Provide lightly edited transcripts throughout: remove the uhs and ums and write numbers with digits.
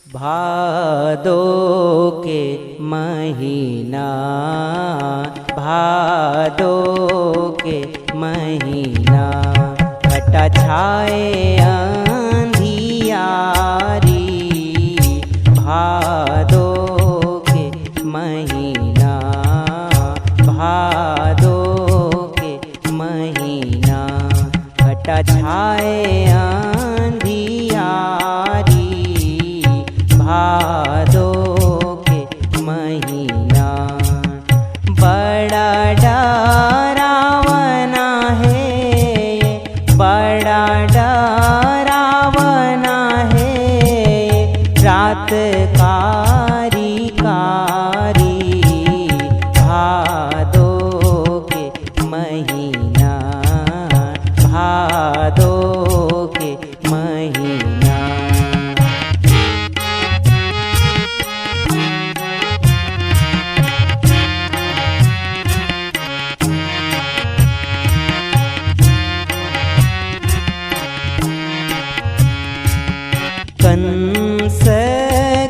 भादो के महीना, भादो के महीना, घटा छाए अंधियारी। भादो के महीना, भादो के महीना, घटा छाए अंधियारी। भादो के महीना, बड़ा डरावना है, बड़ा डरावना है, रात कारी कारी। भादो के महीना, भादो के महीना। कंस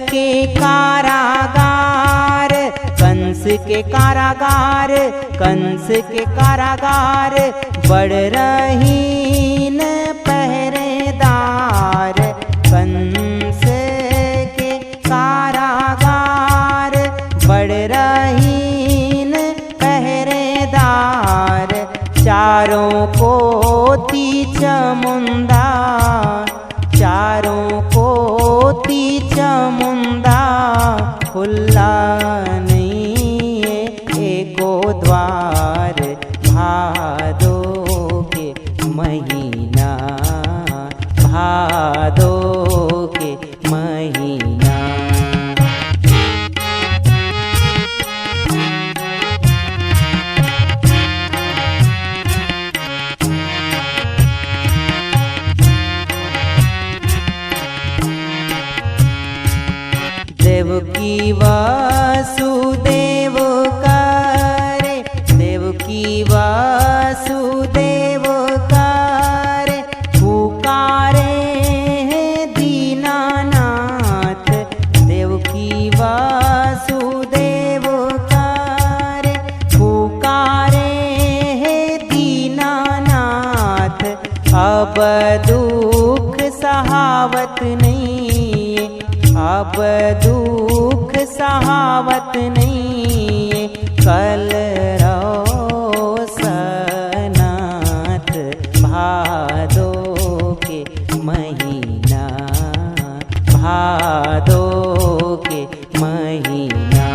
के कारागार, कंस के कारागार, कंस के कारागार, बढ़ रही न पहरेदार। कंस के कारागार, बढ़ रही न पहरेदार। चारों कोटि चामुंडा, चारों कोटि चामुंडा, खुला नहीं है एको द्वार। भादो के महीना, भादो के महीना। देवकी वासुदेव करे, देवकी वासुदेव करे, पुकारे हैं दीनानाथ। देवकी वासुदेव करे, पुकारे हैं दीनानाथ। अब दुख सहावत नहीं, अब दुख सहावत नहीं, कल रोसनाथ। भादो के महीना, भादो के महीना।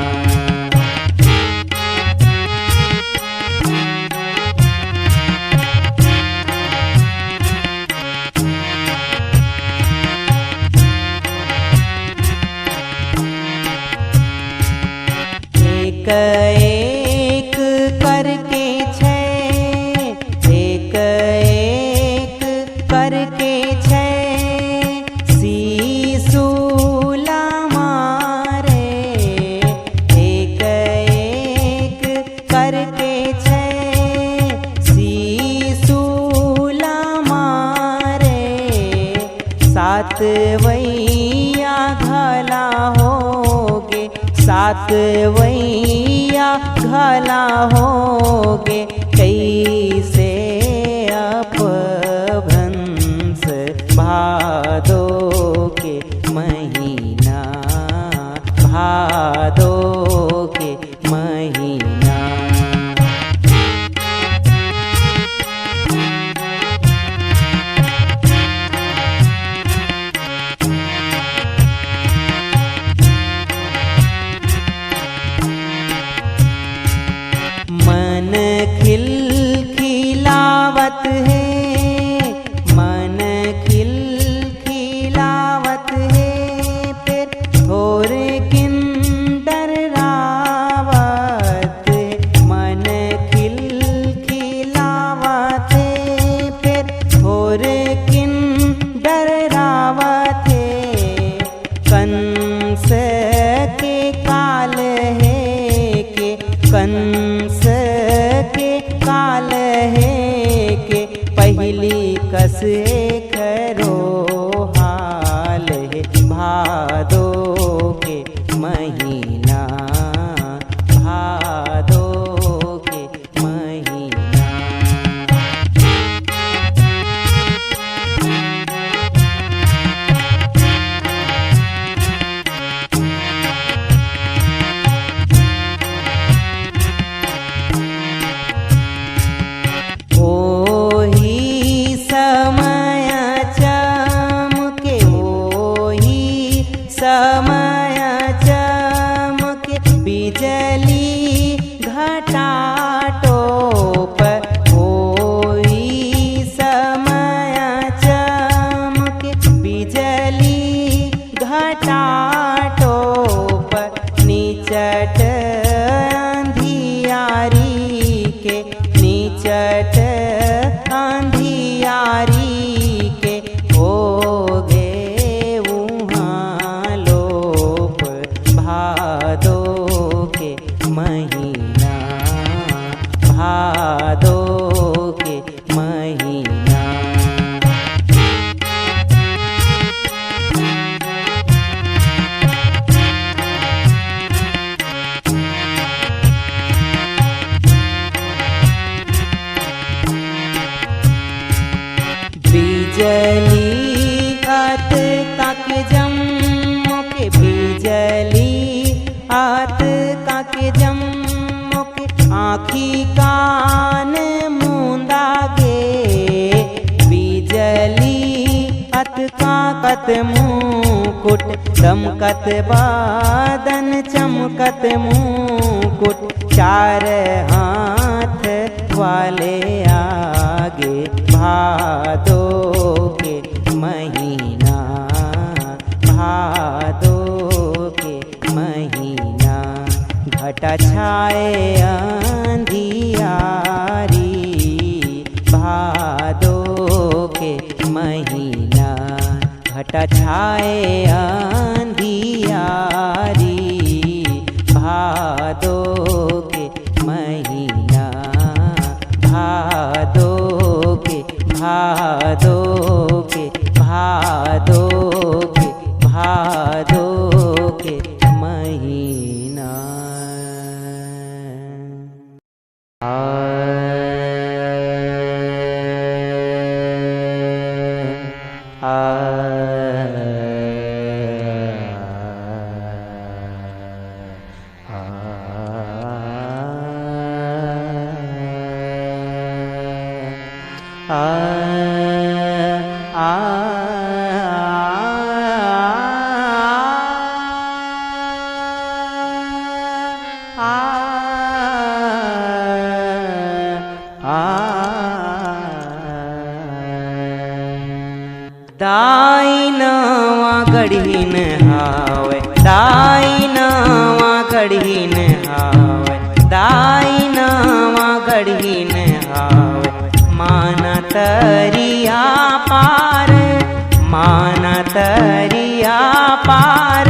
एक एक करके छः, एक एक करके छः, सीसूला मारे। एक एक करके छः, सीसूला मारे। सातवैया घला होगे, सातवैया घला होगे, कैसे अपभ्रंश। भादो के महीना, भादो के महीना। मन खिलखिलावत है, मन खिलखिलावत है, फिर थोड़े किंडर रावत। मन खिलखिलावत है, फिर थोड़े किंडर रावत है। कंस के काल है के, कंस के काल है के, पहली कस करो हाल है। भादो के महीना, भादो के महीना। समय चमके बिजली घटा टोप, होई समय चमके बिजली घटा टोप, निचट अंधियारी के, निचट अंधियारी के हो गे भादो के महीना, भादो के महीना। बिजली अत तक जम्मो के, बिजली आत काके जम्मो के, आँखी कान मूंदा गे, बिजली अत काकत मुकुट, दमकत बादन चमकत मुकुट, चार हाथ वाले आगे, भादो के महीना, भादो के महीना। घटा छाए अंधियारी, भादो के महीना, घटा छाए अंधियारी, भादो के महीना, भादो के, भादो के, भादो के, भादो के महीना। दाई नवा गढ़ीन हावे, दाई नवा गढ़ीन हावे, दाई नवा गढ़ीन हावे, माना तरिया पार, माना तरिया पार,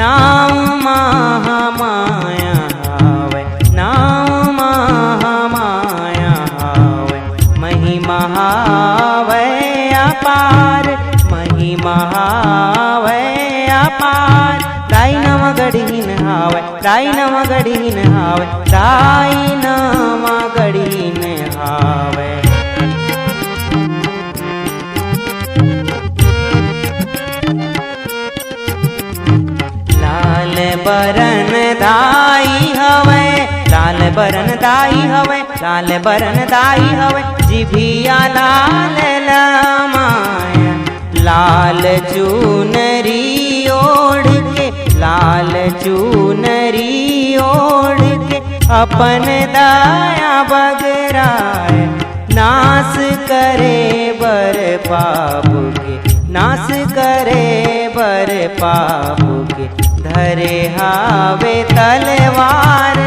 नाम महामाया हावे, नाम महामाया हावे, महिमा हावे अपार, महिमा हावे अपार। दाई नवा गढ़ीन हावे, दाई नवा गढ़ीन हावे, दाई नवा गढ़ीन हावे। लाल बरन दाई हवे, लाल बरन दाई हवे, लाल बरन दाई हवे, जिभिया लाल लमाया, लाल चुनरी ओढ़ के, लाल चुनरी ओढ़ के, अपन दाया बगराय, नास करे बर पाप के, नास करे बर पाप के, धरे हावे तलवार।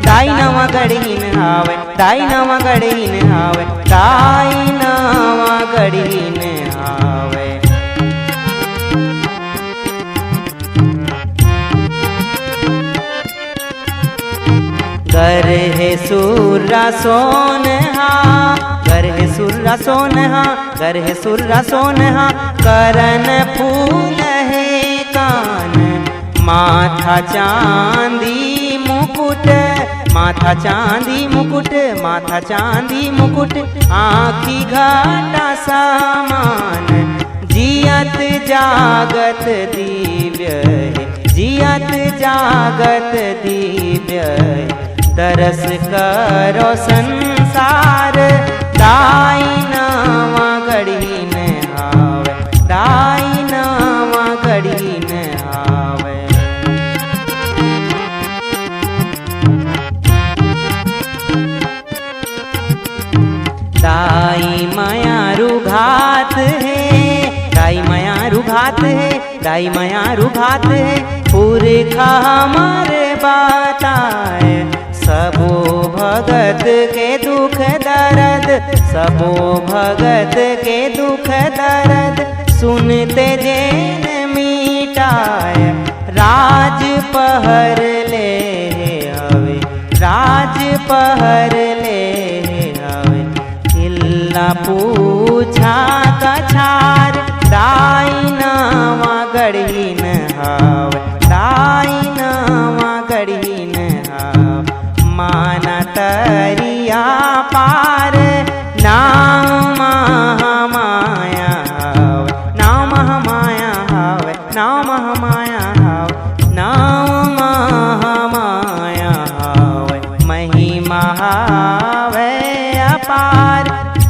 दाई नवा गढ़ीन हावे, दाई नवा गढ़ीन हावे, दाई नवा गढ़ीन हावे। करहे सुरा सोनहा, करहे सुरा सोनहा, करहे सुरा सोनहा, करन फूल है का माथा चांदी मुकुट, माथा चांदी मुकुट, माथा चांदी मुकुट, आँखी घाटा समान, जियत जागत दिव्य है, जियत जागत दिव्य है। दरस करो संसार, दाई नवा गढ़ी न आवे, दाई नवा गढ़ी न आवे। दाई मायारू घात है, दाई मायारू घात है, दाई मायारू घात है, पुरखा हमारे बताए। सबो भगत के दुख दर्द, सबो भगत के दुख दर्द, सुनते जैन मिटाए। राज पहर ले हवे, राज पहर ले हवे, किल्ला पूछा कछार, दाई नवा गढ़ी न हावे, दाई नवा गढ़ी न हावे। माना तरिया पार, नाम महामाया हावे, नाम महामाया हावे, नाम महामाया हावे, नाम महामाया हावे। महिमा हावे अपार,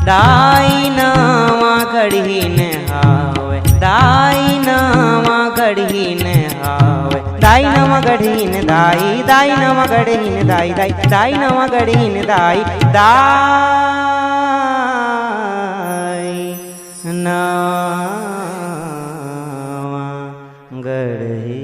दाई नवा गढ़ी न हावे, दाई नवा गढ़ी न हावे। दाई नवा गढ़ी न दाई, दाई नवा गढ़ी न दाई, दाई दाई नवा गढ़ी न दाई, दाई नवा गढ़ी।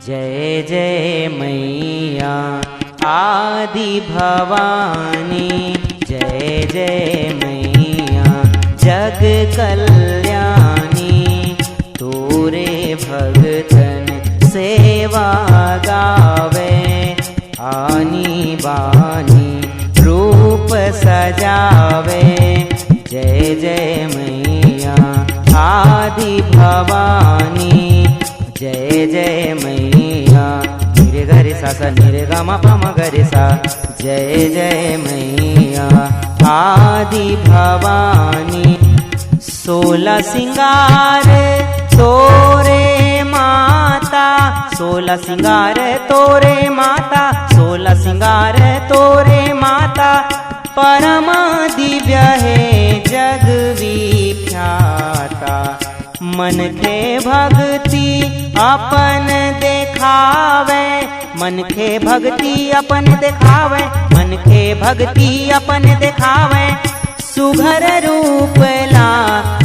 जय जय मैया आदि भवानी, जय जय मैया जग कल्याणी। तोरे भगतन सेवा गावे, आनी बानी रूप सजावे। जय जय मैया आदि भवानी, जय जय मैया निरे गरे सा सा निरे गा मा पा मा गरे सा। जय जय मैया आदि भवानी। 16 सिंगार तोरे माता, 16 सिंगार तोरे माता, 16 सिंगार तोरे माता। परम दिव्य है जग विख्याता, मन के भक्ति अपन देखावे, मन के भक्ति अपन देखावे, मन के भक्ति अपन देखावे। सुघर रूप ला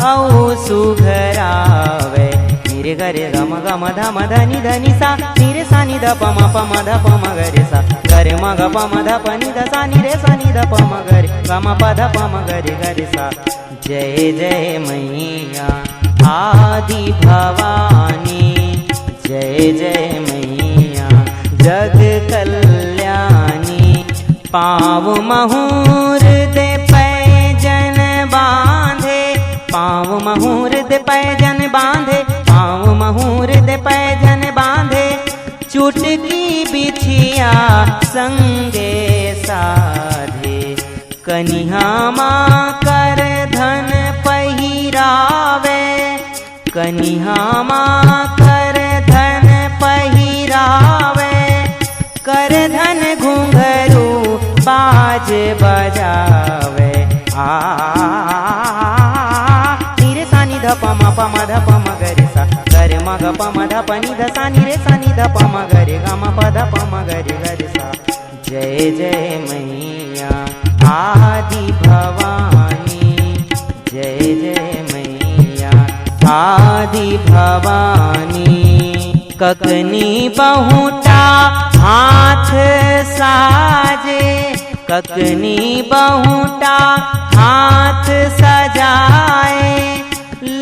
औ सुघरावे। निरे गरे गम गम धम धनि धनि सा, निरे सा नि ध प म प म ध प म गरे सा, गरे म ग प म ध प नि ध सा, निरे सा नि ध प म गरे ग म प ध प म गरे गरे सा। जय जय मैया आदि भवानी, जय जय मैया जग कल्याणी। पाँव महूर दे पैजन बांधे, पाँव महूर दे पैजन बांधे, पाँव महूर दे पैजन बांधे। चुटकी बिछिया संगे साधे, कनिहा माँ कर धन पहिरावे, कनिहा माँ कर धन पहिरावे। कर धन घुंघरू बाज बजावे। निरे सा नि ध प म प म ध प म गरे सा, गरे म ग प म ध प नि ध सा, निरे सा नि ध प म गरे ग म प ध प म गरे गरे सा। जय जय मैया आदि भवानी। जय जय मैया आदि भवानी। ककनी बहुटा हाथ साजे, ककनी बहुटा हाथ सजाए,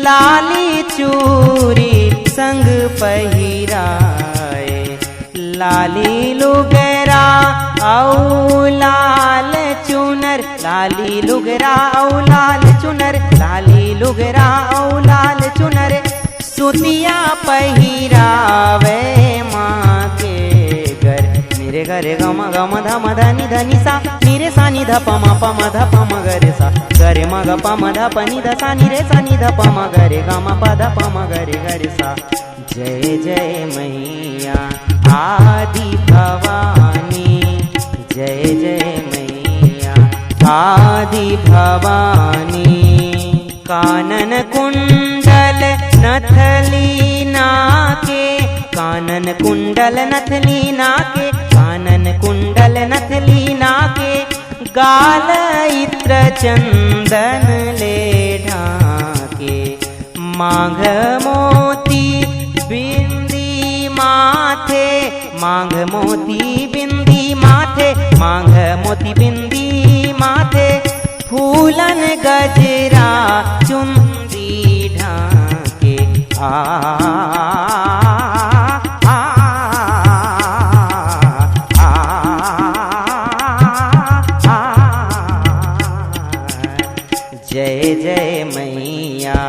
लाली चूरी संग पहिराए, लाली लुगरा औ लाल चुनर, लाली लुगरा औ लाल चुनर, लाली लुगरा औ लाल चुनर, सुतिया पहिरावे माँ के घर। मेरे घरे गम गम धम धनि धनि सा, निरे सा नि ध प म ध प म गरे सा, गरे म ग प म ध प नि ध सा, निरे सा नि ध प म गरे ग म प ध प म गरे गरे सा। जय जय मैया आदि भवानी। जय जय मैया आदि भवानी। कानन कुंडल नथली नाके, कानन कुंडल नथली नाके, कानन कुंडल नथली नाके, गाल इत्र चंदन ले ढाके, मांग मोती बिंदी माथे, मांग मोती बिंदी माथे, मांग मोती बिंदी माथे, फूलन गजरा चुंदी ढाके। जय जय मैया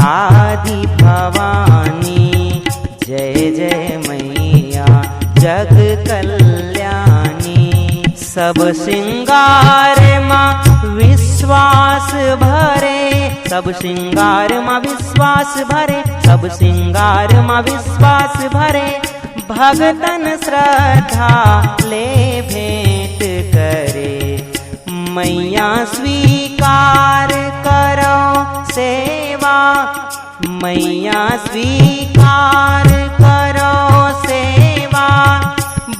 आदि भवानी। जय जय मैया जग कल्याणी। सब श्रृंगार माँ विश्वास भरे, सब श्रृंगार माँ विश्वास भरे, सब श्रृंगार माँ विश्वास भरे, भगतन श्रद्धा ले भेंट करे। मैया स्वीकार करो सेवा, मैया स्वीकार करो सेवा,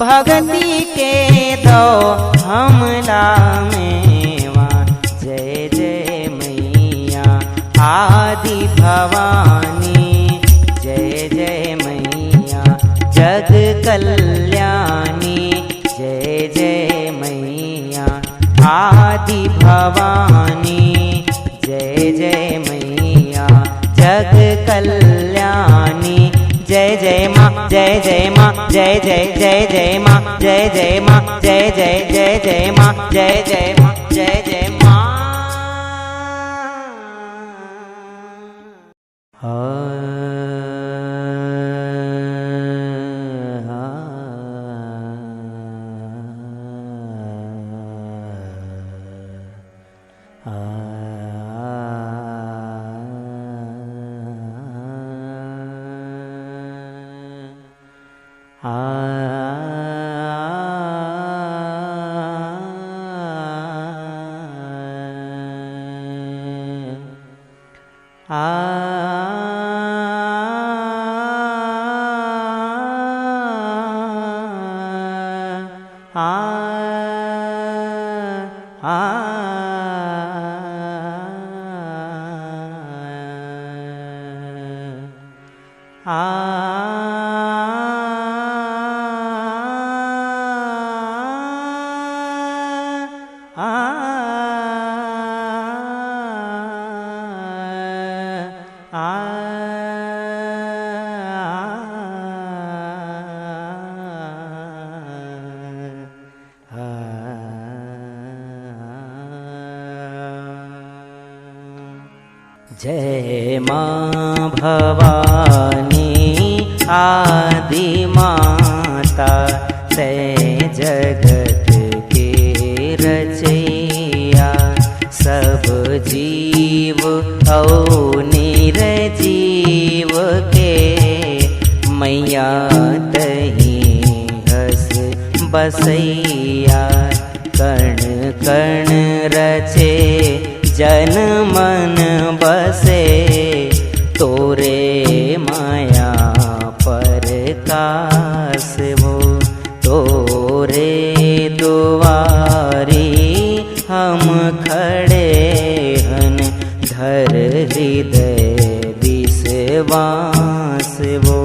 भक्ति के दो हमला मेवा। जय जय मैया आदि भवानी। जय जय मैया जग कल्याणी। जय जय मैया आदि भवानी। जय जय मैया जग कल्याणी। जय जय माँ, जय जय माँ, जय जय जय जय माँ, जय जय माँ, जय जय जय माँ, जय जय माँ, जय जय माँ। जय माँ भवानी आदि माता, तै जगत के रचैया। सब जीव औ निर्जीव के मैया तही हस बसैया। कण कण रचे जन मन बसे, तोरे माया पर कास वो। तोरे दुआरी हम पड़े हन, धर हृदय विश्वास वो।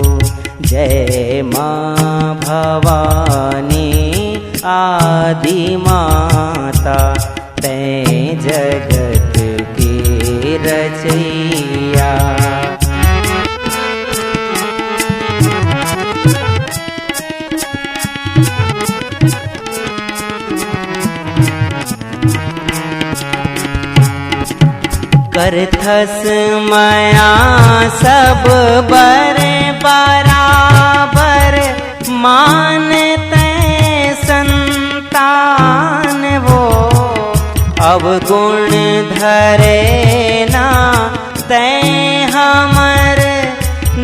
जय माँ भवानी आदि माता, तैं जगत की रचैया। करथस माया सब बर बराबर, मानते संतान वो। अवगुण धरे ना तैं हमर,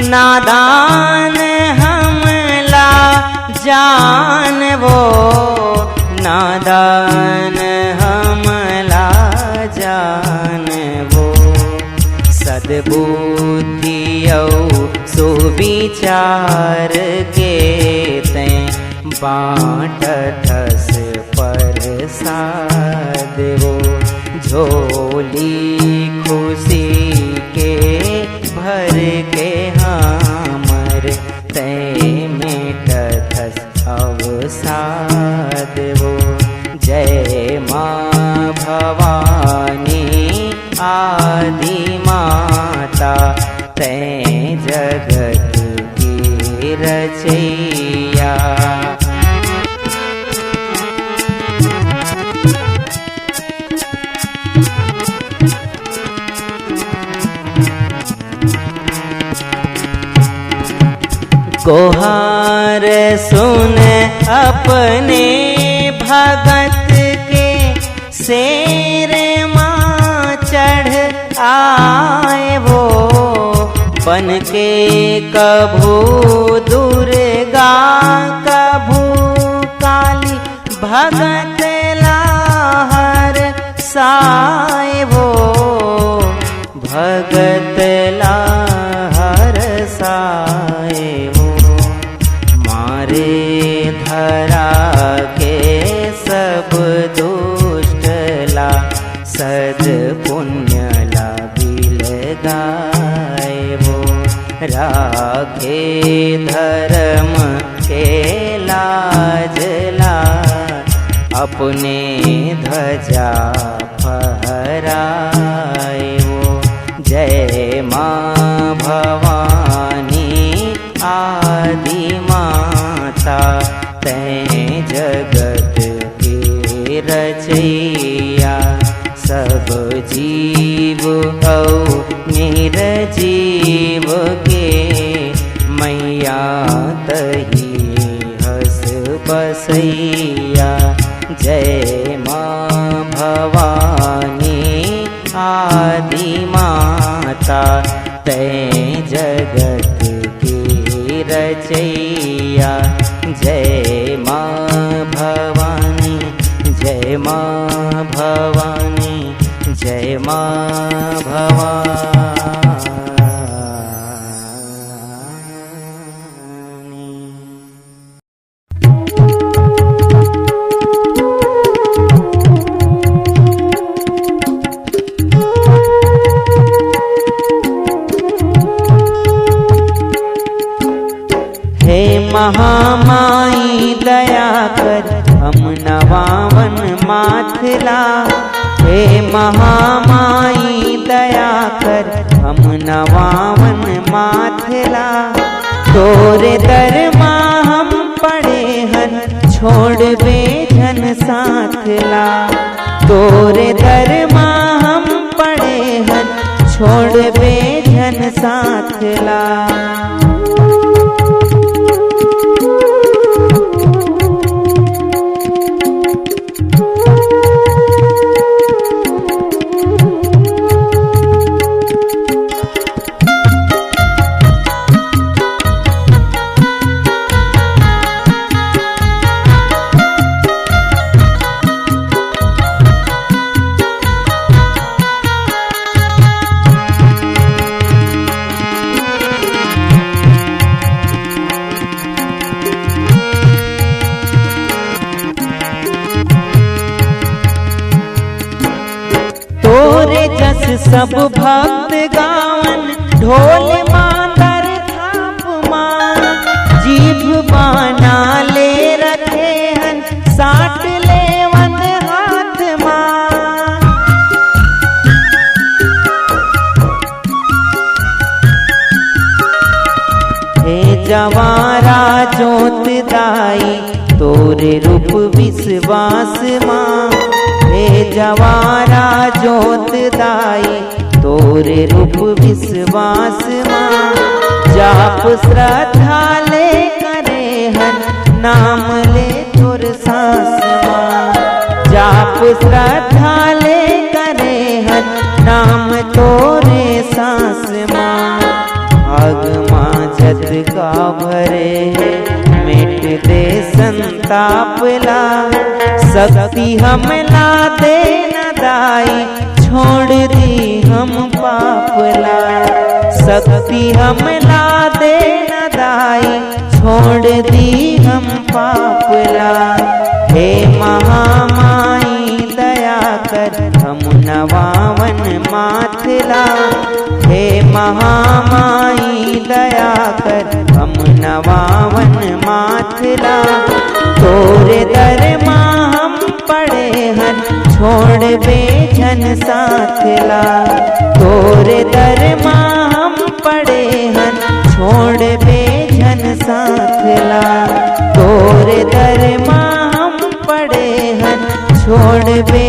नादान हमला जान वो। नादान हमला जान वो। सद्बुद्धि सुविचार के तैं बाँटथस प्रसाद वो। झोली खुशी के भर के हमर, तैं मेटथस अवसाद वो। जय माँ भवानी आदि माता, तैं जगत की रचैया। गोहार सुन अपने भगत के, शेर माँ चढ़ आए वो। बन के कभू दुर्गा कभू काली, भगत लाहर साए वो। भगत लाहर साए वो। मारे धरा के सब दुष्ट ला, सद पुण्य ला बिल गाए वो। राखे धर्म के लाज ला, अपने ध्वजा फहराए वो। जय माँ भवानी आदि माता, तैं जगत की रचैया। सब जीव औ निर्जीव के, मैया तही हस बसैया। जय माँ भवानी आदि माता, तैं जगत की रचैया। जय माँ भवानी, जय माँ भवानी, जय माँ भवानी। हे महामाई दया कर, हम नवावन माथला। हे महामाई दया कर, हम नवावन माथला। तोरे दर माँ हम पड़े हन, छोड़ बेझन साथला। तोरे दर माँ हम पड़े हन, छोड़ बेझन साथला। तोरे जस सब भक्त गावन ढोल मांदर थाप माँ, जीभ बाना ले रखे हन साट लेवन हाथ माँ। हे जवारा जोत दाई तोरे रूप विश्वास माँ, हे जवारा जोत दाई तोरे रूप विश्वास माँ। जाप श्रद्धा ले करे हन नाम ले तोर सास माँ, जाप श्रद्धा ले करे हन नाम तोरे सास माँ। आगमा जत का भरे है मिट दे संताप ला, शक्ति हमला दे न दाई छोड़ दी हम पापला, शक्ति हमला दे न दाई छोड़ दी हम पापला। हे महामाई दया कर हम नवावन माथला, हे महामाई दया कर हम नवावन माथला। तोरे दर माँ हम पड़े हन छोड़ बेझन साथला, तोरे दर माँ हम पड़े हन छोड़ बेझन साथला, तोरे दर माँ हम पड़े हन छोड़ बे